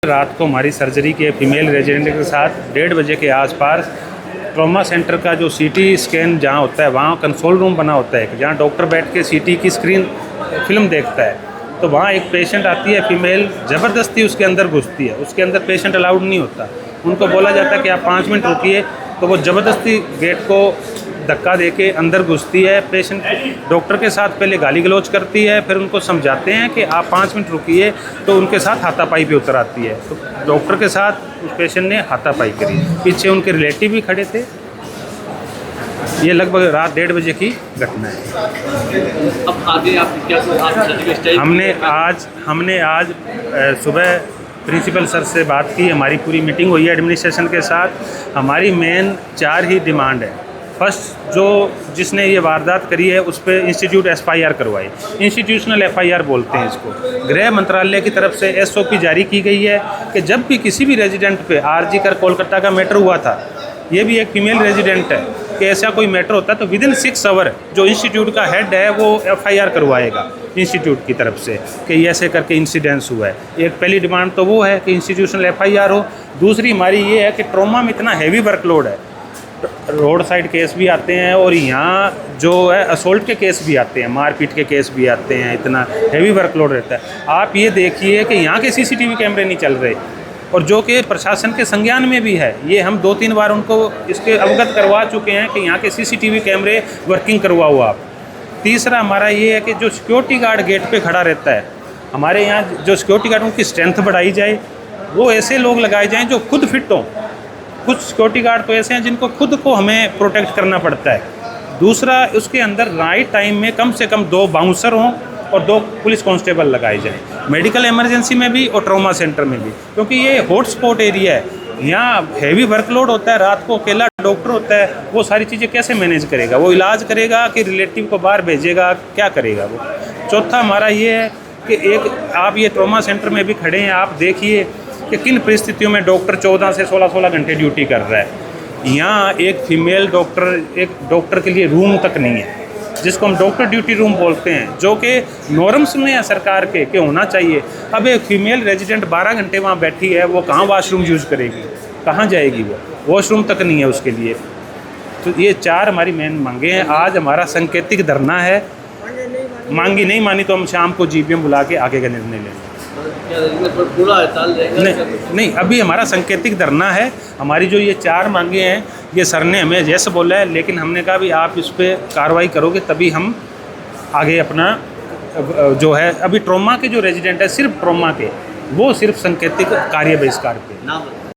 रात को हमारी सर्जरी के फीमेल रेजिडेंट के साथ 1:30 बजे के आसपास ट्रॉमा सेंटर का जो सीटी स्कैन जहाँ होता है वहाँ कंसोल रूम बना होता है, जहाँ डॉक्टर बैठ के सीटी की स्क्रीन फिल्म देखता है। तो वहाँ एक पेशेंट आती है फीमेल, ज़बरदस्ती उसके अंदर घुसती है। उसके अंदर पेशेंट अलाउड नहीं होता। उनको बोला जाता है कि आप 5 मिनट रुकिए, तो वो ज़बरदस्ती गेट को धक्का देके अंदर घुसती है। पेशेंट डॉक्टर के साथ पहले गाली गलौज करती है, फिर उनको समझाते हैं कि आप 5 मिनट रुकिए, तो उनके साथ हाथापाई पे उतर आती है। तो डॉक्टर के साथ उस पेशेंट ने हाथापाई करी। पीछे उनके रिलेटिव भी खड़े थे। ये लगभग रात 1:30 बजे की घटना है। अब आगे आप क्या हमने आज सुबह प्रिंसिपल सर से बात की, हमारी पूरी मीटिंग हुई है एडमिनिस्ट्रेशन के साथ। हमारी मेन 4 ही डिमांड है। फर्स्ट, जो जिसने ये वारदात करी है उस पर इंस्टीट्यूट FIR करवाई। इंस्टीट्यूशनल FIR बोलते हैं इसको। गृह मंत्रालय की तरफ से SOP जारी की गई है कि जब भी किसी भी रेजिडेंट पे RG कर कोलकाता का मैटर हुआ था, ये भी एक फीमेल रेजिडेंट है, कि ऐसा कोई मैटर होता है तो विदिन 6 आवर जो इंस्टीट्यूट का हेड है वो FIR करवाएगा इंस्टीट्यूट की तरफ से कि ऐसे करके इंसिडेंस हुआ है। एक पहली डिमांड तो वो है कि इंस्टीट्यूशनल FIR हो। दूसरी हमारी ये है कि ट्रॉमा में इतना हैवी वर्कलोड है, रोड साइड केस भी आते हैं और यहाँ जो है असोल्ट के केस भी आते हैं, मारपीट के केस भी आते हैं, इतना हैवी वर्कलोड रहता है। आप ये देखिए कि यहाँ के CCTV कैमरे नहीं चल रहे, और जो कि प्रशासन के संज्ञान में भी है। ये हम 2-3 बार उनको इसके अवगत करवा चुके हैं कि यहाँ के CCTV कैमरे वर्किंग करवाओ आप। तीसरा हमारा ये है कि जो सिक्योरिटी गार्ड गेट पे खड़ा रहता है, हमारे यहाँ जो सिक्योरिटी गार्ड उनकी स्ट्रेंथ बढ़ाई जाए, वो ऐसे लोग लगाए जाएँ जो खुद फिट हों। कुछ सिक्योरिटी गार्ड तो ऐसे हैं जिनको खुद को हमें प्रोटेक्ट करना पड़ता है। दूसरा, उसके अंदर राइट टाइम में कम से कम 2 बाउंसर हों और 2 पुलिस कांस्टेबल लगाए जाएं, मेडिकल इमरजेंसी में भी और ट्रॉमा सेंटर में भी, क्योंकि ये हॉटस्पॉट एरिया है। यहाँ हैवी वर्कलोड होता है, रात को अकेला डॉक्टर होता है, वो सारी चीज़ें कैसे मैनेज करेगा? वो इलाज करेगा कि रिलेटिव को बाहर भेजेगा, क्या करेगा वो? चौथा हमारा ये है कि एक आप ये ट्रॉमा सेंटर में भी खड़े हैं, आप देखिए कि किन परिस्थितियों में डॉक्टर 14 से 16 घंटे ड्यूटी कर रहा है। यहाँ एक फीमेल डॉक्टर के लिए रूम तक नहीं है, जिसको हम डॉक्टर ड्यूटी रूम बोलते हैं, जो कि नॉर्म्स में है सरकार के होना चाहिए। अब एक फीमेल रेजिडेंट 12 घंटे वहाँ बैठी है, वो कहाँ वॉशरूम यूज़ करेगी, कहाँ जाएगी? वो वॉशरूम तक नहीं है उसके लिए। तो ये 4 हमारी मेन मांगे हैं। आज हमारा सांकेतिक धरना है। मांगी नहीं मानी तो हम शाम को GPM बुला के आगे का निर्णय लेंगे। नहीं, अभी हमारा सांकेतिक धरना है। हमारी जो ये 4 मांगे हैं, ये सर ने हमें जैसे बोला है, लेकिन हमने कहा भी आप इस पर कार्रवाई करोगे तभी हम आगे अपना जो है, अभी ट्रॉमा के जो रेजिडेंट है सिर्फ ट्रॉमा के, वो सिर्फ सांकेतिक कार्य बहिष्कार पे।